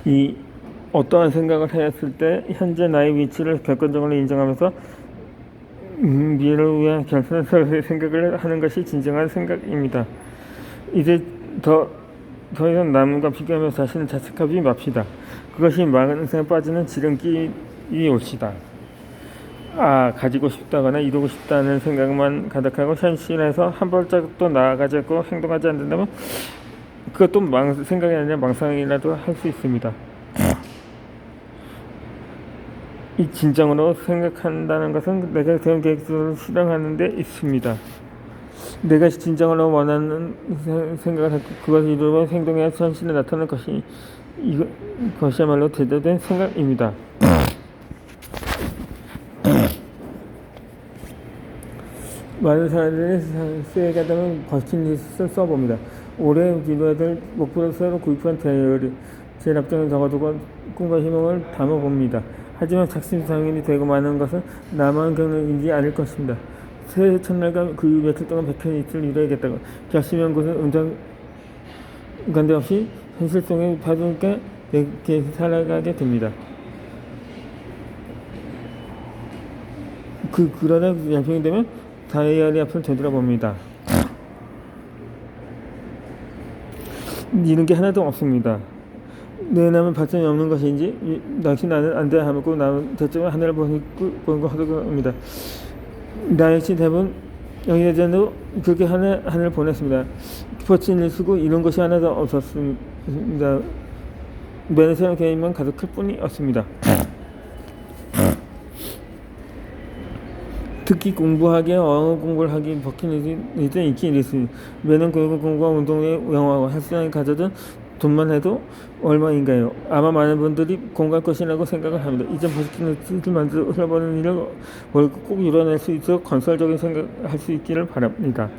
이 어떠한 생각을 했을 때 현재 나의 위치를 객관적으로 인정하면서 미래를 위한 결선을 생각을 하는 것이 진정한 생각입니다. 이제 더 이상 남과 비교하며 자신을 자책하지 맙시다. 그것이 망상에 빠지는 지름길이 옳시다. 가지고 싶다거나 이루고 싶다는 생각만 가득하고 현실에서 한 발짝도 나아가지 않고 행동하지 않는다면 그것도 생각이 아니라 망상이라도 할 수 있습니다. 이 진정으로 생각한다는 것은 내가 세운 계획을 실행하는 데 있습니다. 내가 진정으로 원하는 생각을 하고 그것을 이루면 행동해야 현실에 나타나는 것이야말로 제대로 된 생각입니다. 많은 사람들이 쓰여가다는 버킷리스트를 써봅니다. 올해 이루어야 될 목표를 새로 구입한 다이어리, 제 앞장에 적어두고 꿈과 희망을 담아봅니다. 하지만 작심삼일이 되고 마는 것은 나만 겪는 일이 아닐 것입니다. 새해 첫날과 그 며칠 동안 버킷리스트를 이루어야겠다고 결심한 것은 관계없이 현실 속에 바르게 내게 살아가게 됩니다. 그러다 연평이 되면 다이어리 앞을 되돌아봅니다. 이런 게 하나도 없습니다. 내 남은 발전이 없는 것인지 당신 나는 안 돼 하고 남은 대충 하늘을 보는 거 하더랍니다. 나 역시 대부분 영예전도 그렇게 하늘을 보냈습니다. 버친을 쓰고 이런 것이 하나도 없었습니다. 매는 사람 개인만 가득할 뿐이었습니다. 특히 공부하기, 언어 공부를 하기, 버킷리스트 있기 있습니다. 매년 공부와 운동에 영화와 헬스장에 가져든 돈만 해도 얼마인가요? 아마 많은 분들이 공감할 것이라고 생각을 합니다. 이전 버킷리스트를 만들어 흘러버리는 일을 꼭 이뤄낼 수 있도록 건설적인 생각을 할 수 있기를 바랍니다.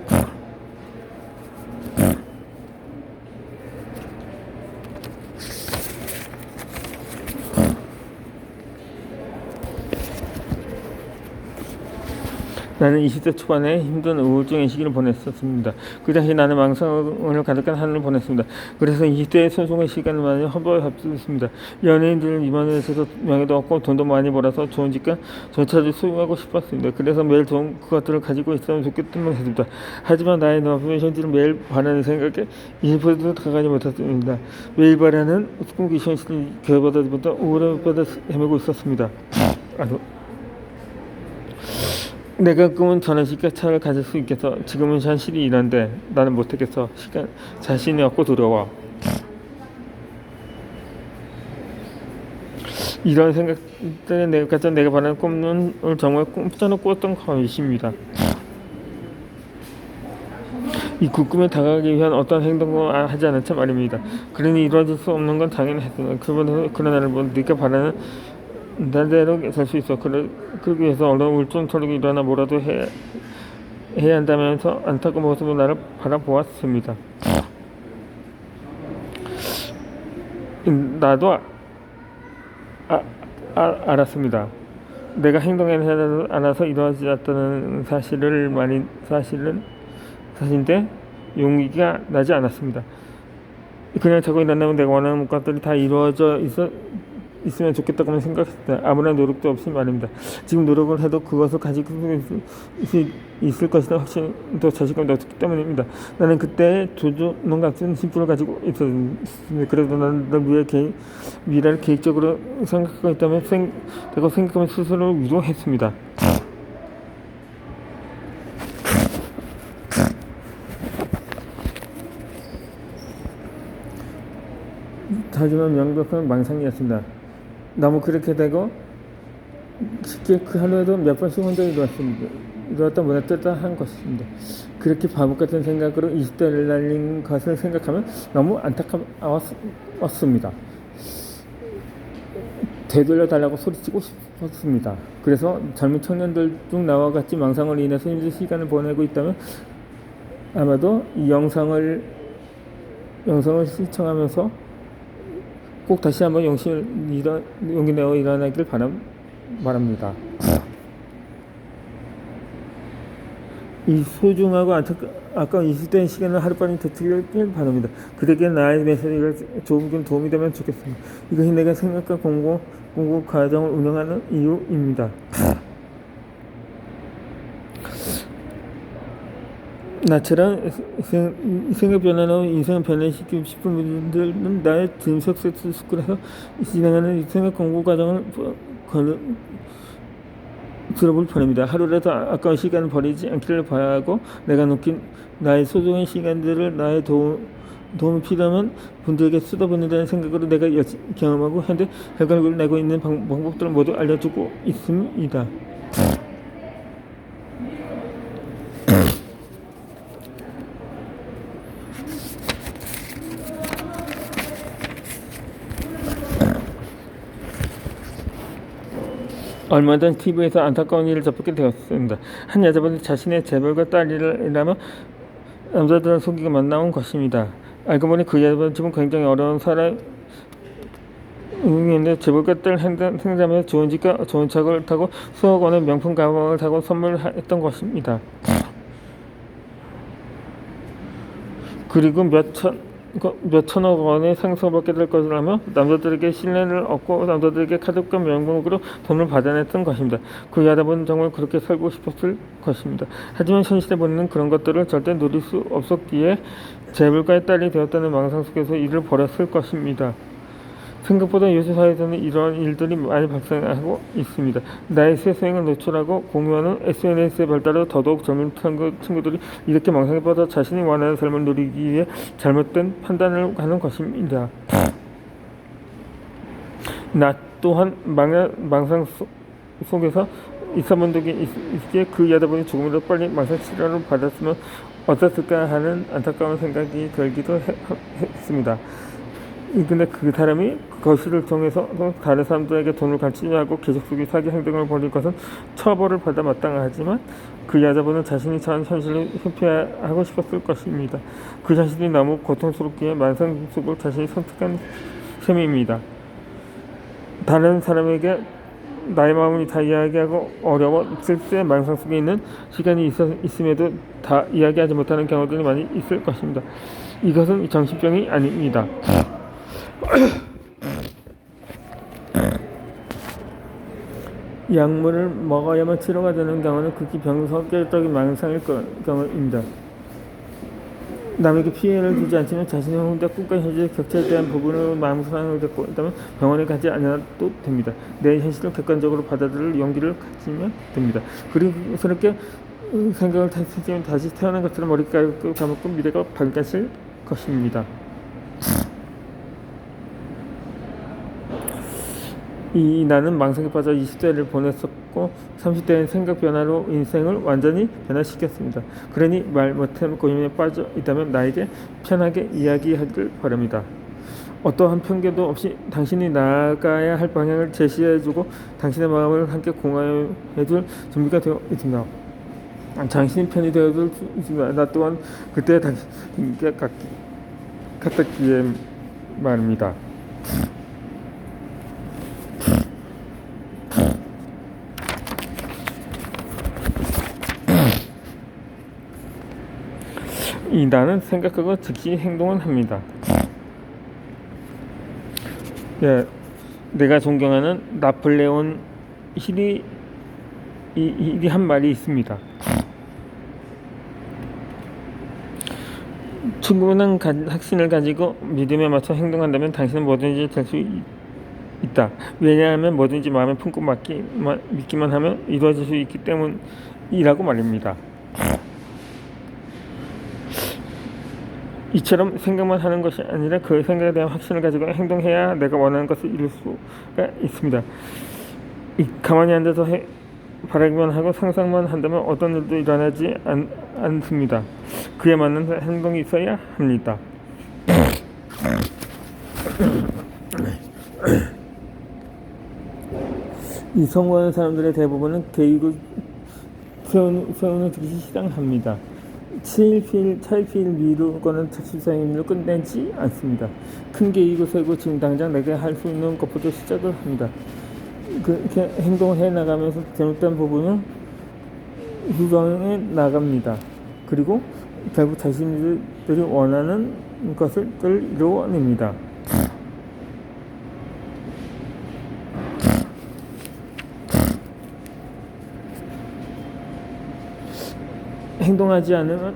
나는 20대 초반에 힘든 우울증의 시기를 보냈었습니다. 그 당시 나는 망상을 가득한 한 해를 보냈습니다. 그래서 20대의 소중한 시간을 많이 허비했습니다. 연예인들은 이만해서도 명예도 얻고 돈도 많이 벌어서 좋은 집과 전차를 소유하고 싶었습니다. 그래서 매일 좋은 그것들을 가지고 있으면 좋겠다는 했습니다. 하지만 나의 너의 현실은 매일 바라는 생각에 20%도 다가가지 못했습니다. 매일 바라는 꿈기 현실이 그보다 우울하보다 헤매고 있었습니다. 내가 꿈은 전원식과 차를 가질 수 있겠어. 지금은 현실이 이런데 나는 못하겠어. 자신이 없고 두려워. 이런 생각 때문에 내가 바라는 꿈은 정말 꿈처럼 꾸었던 것입니다. 이 꿈에 다가가기 위한 어떤 행동을 하지 않았자 말입니다. 그러니 이루어질 수 없는 건 당연히 했습니다. 그러나 나를 보면 네가 바라는 나대로 살 수 있어. 그러기 위해서 얼른 울증 털고 일어나 뭐라도 해야 한다면서 안타까운 모습으로 나를 바라보았습니다. 나도 알았습니다. 내가 행동해야 않아서 이루어지지 않았다는 사실인데 용기가 나지 않았습니다. 그냥 자고 일어나면 내가 원하는 것들이 다 이루어져 있으면 좋겠다고 생각했다. 아무런 노력도 없이 말입니다. 지금 노력을 해도 그것을 가지고 있을 것이다 확신도 자신감도 없기 때문입니다. 나는 그때 조조농 같은 심부를 가지고 있었습니다. 그래도 나는 미래를 계획적으로 생각하고 있다면 생각하면 스스로 위로했습니다. 하지만 명백한 망상이었습니다. 너무 그렇게 되고 쉽게 그 하루에도 몇 번씩 혼자 이루었다 못했다 한 것입니다. 그렇게 바보 같은 생각으로 20대를 날린 것을 생각하면 너무 안타까웠습니다. 되돌려 달라고 소리치고 싶었습니다. 그래서 젊은 청년들 중 나와 같이 망상으로 인해서 힘든 시간을 보내고 있다면 아마도 이 영상을 시청하면서 꼭 다시 한번 용기 내어 일어나길 바랍니다. 이 소중하고 아까운 20대의 시간을 하루빨리 되찾길 바랍니다. 그대에게 나의 메시지가 조금 도움이 되면 좋겠습니다. 이것이 내가 생각과 공부 과정을 운영하는 이유입니다. 나처럼 생각 변화로 인생을 변화시키고 싶은 분들은 나의 dim석 스쿨에서 진행하는 이 생각 공부 과정을 들어볼 편입니다. 하루라도 아까운 시간을 버리지 않기를 바라고 내가 느낀 나의 소중한 시간들을 나의 도움이 필요하면 분들에게 쏟아붓는다는 생각으로 내가 경험하고 현재 결과를 내고 있는 방법들을 모두 알려주고 있습니다. 얼마 전 TV에서 안타까운 일을 접하게 되었습니다. 한 여자분이 자신의 재벌가 딸이라며 남자들을 속이고 만나온 것입니다. 알고 보니 그 여자분 집은 굉장히 어려운 사람인데 재벌가 딸 행자며 좋은 집과 좋은 차를 타고 수억 원의 명품 가방을 타고 선물했던 것입니다. 그리고 몇천억 원의 상승을 받게 될 것이라며 남자들에게 신뢰를 얻고 남자들에게 카드값 명목으로 돈을 받아냈던 것입니다. 그 여자분은 정말 그렇게 살고 싶었을 것입니다. 하지만 현실에 보이는 그런 것들을 절대 누릴 수 없었기에 재벌가의 딸이 되었다는 망상 속에서 일을 벌였을 것입니다. 생각보다 요새 사회에서는 이러한 일들이 많이 발생하고 있습니다. 나의 세상을 노출하고 공유하는 SNS의 발달로 더더욱 젊은 친구들이 이렇게 망상에 빠져 자신이 원하는 삶을 누리기 위해 잘못된 판단을 하는 것입니다. 나 또한 망상 속에서 있어본 적이 있기에 그 여자분이 조금이라도 빨리 망상 치료를 받았으면 어땠을까 하는 안타까운 생각이 들기도 했습니다. 근데 그 사람이 거실을 통해서 다른 사람들에게 돈을 간취하고 계속 속이 사기 행동을 벌일 것은 처벌을 받아 마땅하지만 그 여자분은 자신이 처한 현실을 회피하고 싶었을 것입니다. 그 자신이 너무 고통스럽기에 만상 속을 자신이 선택한 셈입니다. 다른 사람에게 나의 마음을 다 이야기하고 어려웠을 때 망상 속에 있는 시간이 있음에도 다 이야기하지 못하는 경우들이 많이 있을 것입니다. 이것은 정신병이 아닙니다. 약물을 먹어야만 치료가 되는 경우는 극히 병석적인 망상일 경우입니다. 남에게 피해를 주지 않지만 자신의 혼자 꿈과 현실의 격차에 대한 부분으로 마음 상을 갖고 있다면 병원에 가지 않아도 됩니다. 내 현실을 객관적으로 받아들일 용기를 가지면 됩니다. 그리고 그렇게 생각을 다시 태어난 것처럼 머리카락을 감고 미래가 밝아질 것입니다. 나는 망상에 빠져 20대를 보냈었고 30대는 생각 변화로 인생을 완전히 변화시켰습니다. 그러니 말 못하는 고민에 빠져 있다면 나에게 편하게 이야기하길 바랍니다. 어떠한 편견도 없이 당신이 나아가야 할 방향을 제시해주고 당신의 마음을 함께 공유해줄 준비가 되어 있습니다. 당신이 편이 되어줄 수 있습니다. 나 또한 그때 당신께 같았기에 말입니다. 나는 생각하고 즉시 행동을 합니다. 내가 존경하는 나폴레온 힐이 한 말이 있습니다. 충분한 확신을 가지고 믿음에 맞춰 행동한다면 당신은 뭐든지 될 수 있다. 왜냐하면 뭐든지 마음에 품고 믿기만 하면 이루어질 수 있기 때문이라고 말입니다. 이처럼 생각만 하는 것이 아니라 그 생각에 대한 확신을 가지고 행동해야 내가 원하는 것을 이룰 수가 있습니다. 가만히 앉아서 바라기만 하고 상상만 한다면 어떤 일도 일어나지 않습니다. 그에 맞는 행동이 있어야 합니다. 이 성공하는 사람들의 대부분은 계획을 세우는 즉시 실행합니다. 차일피일 미루거나 특수사행위를 끝내지 않습니다. 큰 계획을 세우고 지금 당장 내가 할 수 있는 것부터 시작을 합니다. 그렇게 행동을 해나가면서 잘못된 부분을 수정해 나갑니다. 그리고 결국 자신들이 원하는 것을 이루어냅니다. 행동하지 않으면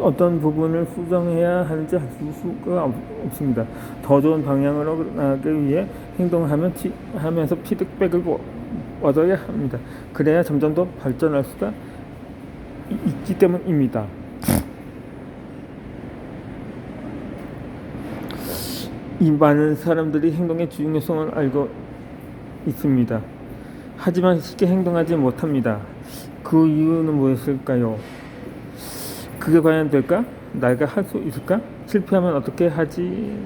어떤 부분을 수정해야 하는지 할 수가 없습니다. 더 좋은 방향으로 나가기 위해 행동하면서 피드백을 얻어야 합니다. 그래야 점점 더 발전할 수가 있기 때문입니다. 이 많은 사람들이 행동의 중요성을 알고 있습니다. 하지만 쉽게 행동하지 못합니다. 그 이유는 무엇일까요? 그게 과연 될까? 내가 할 수 있을까? 실패하면 어떻게 하지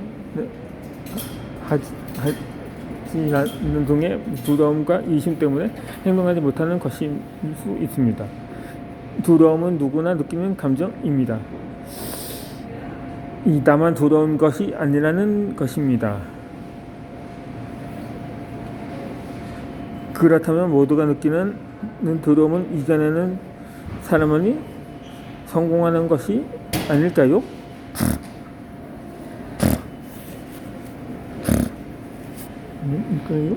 않는 등의 두려움과 의심 때문에 행동하지 못하는 것일 수 있습니다. 두려움은 누구나 느끼는 감정입니다. 나만 두려운 것이 아니라는 것입니다. 그렇다면 모두가 느끼는 두려움을 이겨내는 사람이 성공하는 것이 아닐까요? 이거요?